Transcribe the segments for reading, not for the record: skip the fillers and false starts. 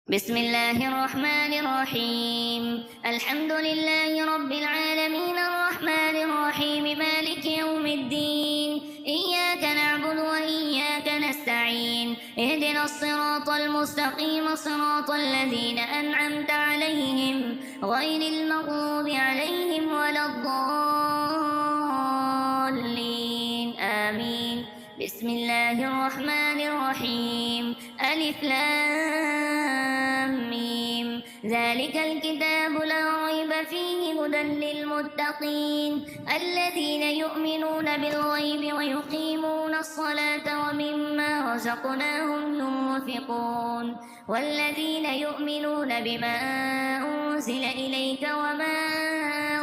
بسم الله الرحمن الرحيم. الحمد لله رب العالمين الرحمن الرحيم مالك يوم الدين. إياك نعبد وإياك نستعين. اهدنا الصراط المستقيم صراط الذين أنعمت عليهم غير المغضوب عليهم ولا الضالين آمين. بسم الله الرحمن الرحيم. ألف لام ميم. ذلك الكتاب لا ريب فيه هدى للمتقين الذين يؤمنون بالغيب ويقيمون الصلاة ومما رزقناهم ينفقون والذين يؤمنون بما أنزل إليك وما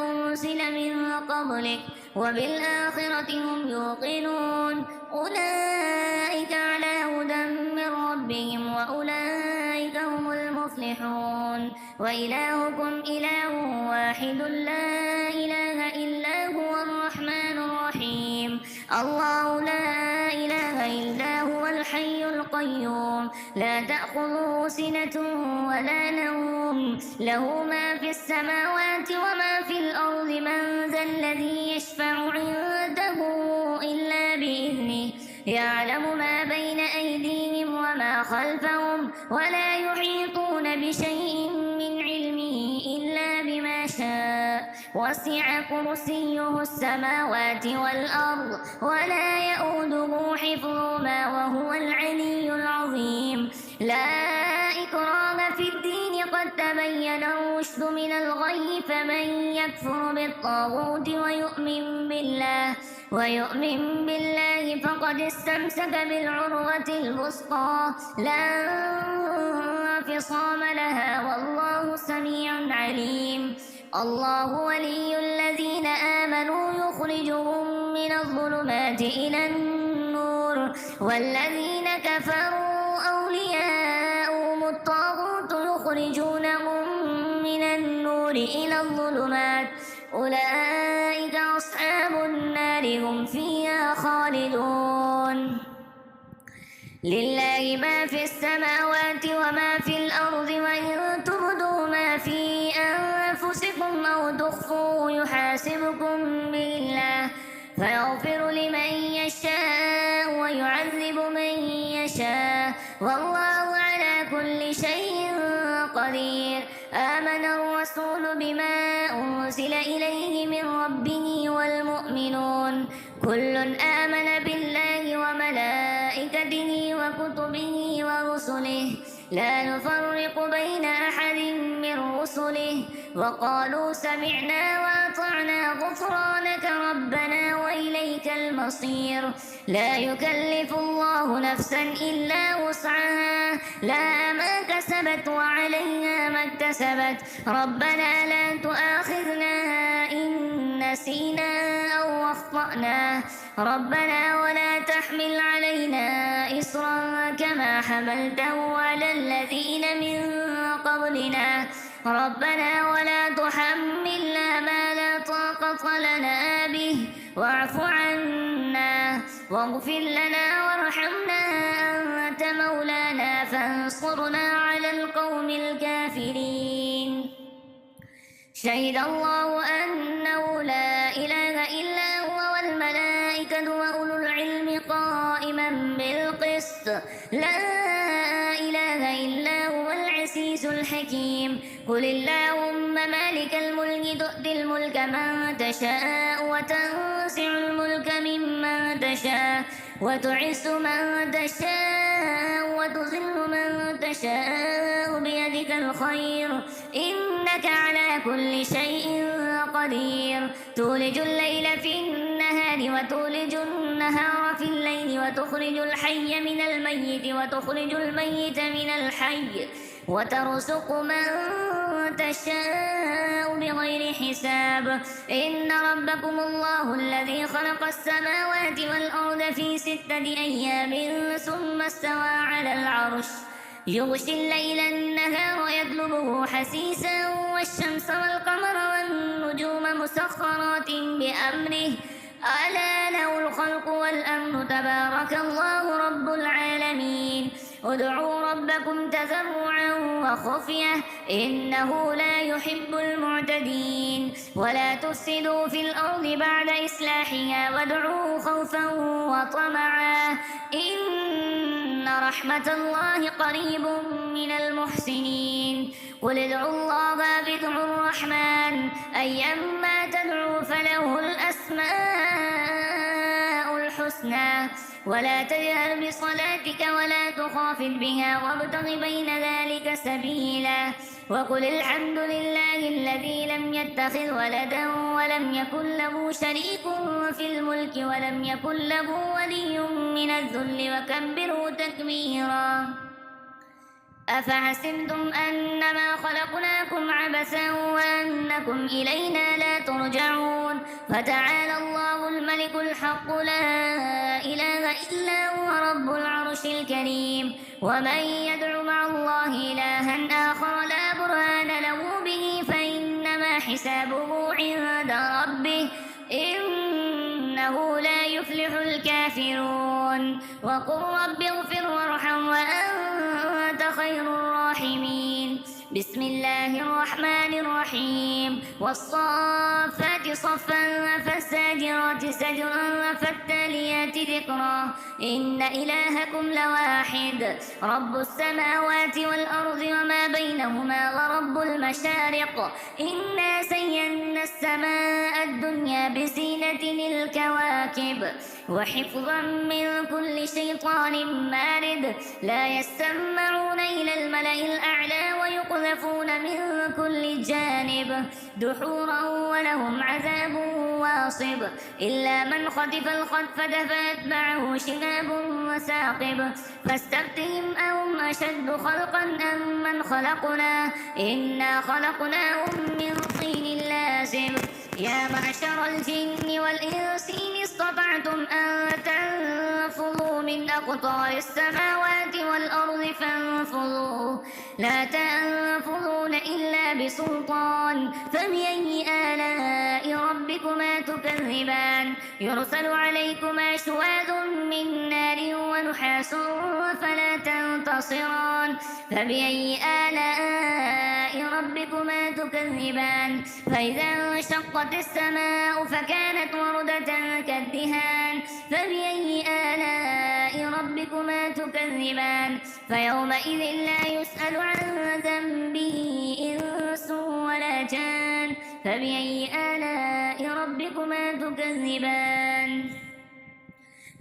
أنزل من قبلك وبالآخرة هم يوقنون أولئك على هدى من ربهم وأولئك هم المفلحون. وإلهكم إله واحد لا إله إلا هو الرحمن الرحيم. الله لا إله إلا هو الحي القيوم لا تأخذه سنة ولا نوم له ما في السماوات وما في الأرض من ذا الذي يشفع عنده إلا بإذنه يعلم ما بين أيديهم وما خلفهم ولا يحيطون بشيء من علمه إلا بما شاء وسع كرسيه السماوات والأرض ولا يؤوده حفظهما وهو العلي العظيم. لا إكراه في الدين قد تبين الرشد من الغي فمن يكفر بالطاغوت ويؤمن بالله فقد استمسك بالعروة الوثقى لا انفصام لها والله سميع عليم. الله ولي الذين آمنوا يخرجهم من الظلمات إلى النور والذين كفروا أولياؤهم الطاغوت يخرجونهم من النور إلى الظلمات أولئك أصحاب النار هم فيها خالدون. لله ما في السماوات وما في الأرض وإن تبدوا ما في أنفسكم أو تخفوه يحاسبكم به الله فيغفر لمن يشاء ويعذب من يشاء والله على كل شيء قدير. آمن الرسول بما أنزل إليه من ربه والمؤمنون كل آمن بالله وملائكته وكتبه ورسله لا نفرق بين أحد من رسله وقالوا سمعنا وأطعنا غفرانك ربنا وإليك المصير. لا يكلف الله نفسا إلا وسعها لها ما كسبت وعليها ما اكتسبت ربنا لا تؤاخذنا إن نسينا أو أخطأنا ربنا ولا تحمل علينا إصرا كما حملته على الذين من قبلنا ربنا ولا تحملنا ما لا طاقة لنا به واعف عنا واغفر لنا وارحمنا أنت مولانا فانصرنا على القوم الكافرين. شهد الله أنه لا إله إلا هو والملائكة وأولو العلم قائما بالقسط لا إله إلا هو العزيز الحكيم. قل اللهم مالك الملك تؤتي الملك من تشاء وتنزع الملك ممن تشاء وتعز من تشاء وتذل من تشاء بيدك الخير إنك على كل شيء قدير. تولج الليل في النهار وتولج النهار في الليل وتخرج الحي من الميت وتخرج الميت من الحي وترزق من تشاء بغير حساب. إن ربكم الله الذي خلق السماوات والأرض في 6 أيام ثم استوى على العرش يغشي الليل النهار يطلبه حثيثا والشمس والقمر والنجوم مسخرات بأمره ألا له الخلق والأمر تبارك الله رب العالمين. ادعوا ربكم تضرعا وخفية إنه لا يحب المعتدين ولا تفسدوا في الأرض بعد إصلاحها وادعوه خوفا وطمعا إن رحمة الله قريب من المحسنين قل ادعوا الله أو ادعوا الرحمن أيما تدعوا فله الأسماء الحسنى ولا تجهر بصلاتك ولا تخافت بها وابتغ بين ذلك سبيلا وقل الحمد لله الذي لم يتخذ ولدا ولم يكن له شريك في الملك ولم يكن له ولي من الذل وكبره تكبيرا أفحسبتم أنما خلقناكم عبثا وأنكم إلينا لا ترجعون فتعالى الله الملك الحق لا إله إلا هو رب العرش الكريم ومن يدع مع الله إلها آخر لا برهان له به فإنما حسابه عند ربه إنه لا يفلح الكافرون وقل رب اغفر وارحم وأنت خير الراحمين بسم الله الرحمن الرحيم والصافات صفا فالزاجرات زجرا فالتاليات ذكرا إن إلهكم لواحد رب السماوات والأرض وما بينهما ورب المشارق إنا زينا السماء الدنيا بزينة الكواكب وحفظا من كل شيطان مارد لا يستمعون إلى الملأ الأعلى ويقذفون من كل جانب دحورا ولهم عذاب واصب إلا من خطف الخطفة فأتبعه شهاب وثاقب فاستفتهم أهم أشد خلقا أم من خلقنا إنا خلقناهم من طين لازب يا معشر الجن والإنس إن استطعتم أن تنفذوا من أقطار السماوات والأرض فانفذوا لا تنفذون إلا بسلطان فبأي آلاء ربكما تكذبان يرسل عليكما شواذ من نار ونحاس فلا تنتصران فبأي آلاء ربكما تكذبان فإذا انشقت السماء فكانت وردة كالدهان فبأي آلاء ربكما تكذبان فيومئذ لا يسأل عن ذنبه إنس ولا جان فبأي آلاء ربكما تكذبان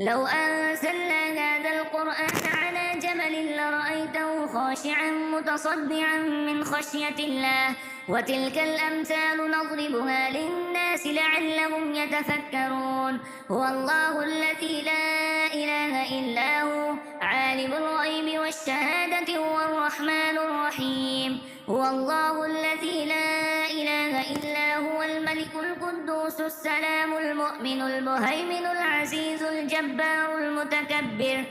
لو أنزلنا هذا القرآن على جبل لرأيته خاشعا متصدعا من خشية الله وتلك الأمثال نضربها للناس لعلهم يتفكرون هو الله الذي لا إله إلا هو عالم الغيب والشهادة هو الرحمن الرحيم هو الله الذي لا إله إلا هو الملك القدوس السلام المؤمن المهيمن العزيز الجبار المتكبر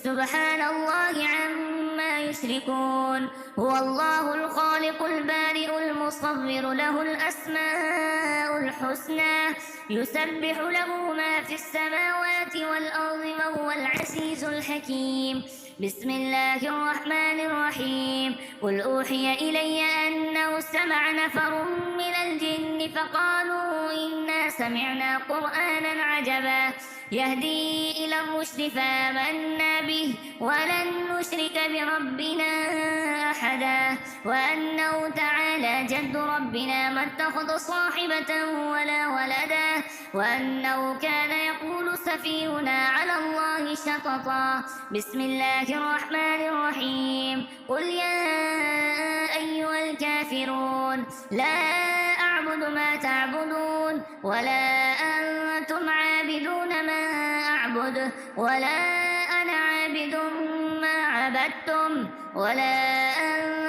سبحان الله عما يشركون هو الله الخالق البارئ المصور له الأسماء الحسنى يسبح له ما في السماوات والأرض وهو العزيز الحكيم بسم الله الرحمن الرحيم قل أوحي إلي أنه استمع نفر من الجن فقالوا إنا سمعنا قرآنا عجبا يهدي إلى الرشد فآمنا به ولن نشرك بربنا أحدا وأنه تعالى جد ربنا ما اتخذ صاحبة ولا ولدا وأنه كان يقول سفيهنا على الله شططا بسم الله الرحمن الرحيم قل يا أيها الكافرون لا أعبد ما تعبدون ولا أنتم عابدون ما أعبد ولا أنا عابد ما عبدتم ولا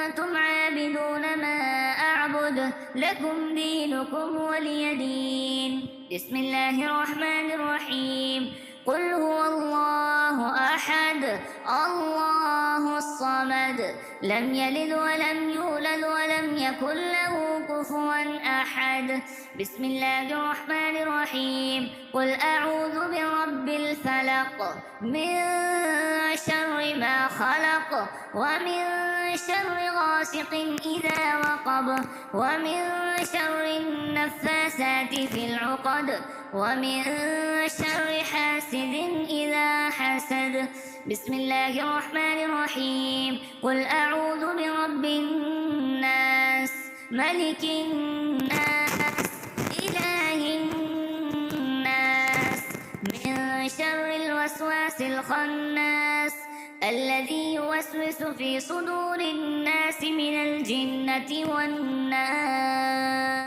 أنتم عابدون ما أعبد لكم دينكم ولي دين بسم الله الرحمن الرحيم قل هو الله أحد الله الصمد لم يلد ولم يولد ولم يكن له كفوا أحد. بسم الله الرحمن الرحيم. قل أعوذ برب الفلق من شر ما خلق ومن شر غاسق إذا وقب ومن شر النفاثات في العقد ومن شر حاسد إذا حسد. بسم الله الرحمن الرحيم. قل أعوذ برب الناس ملك الناس إله الناس من شر الوسواس الخناس الذي يوسوس في صدور الناس من الجنة والناس.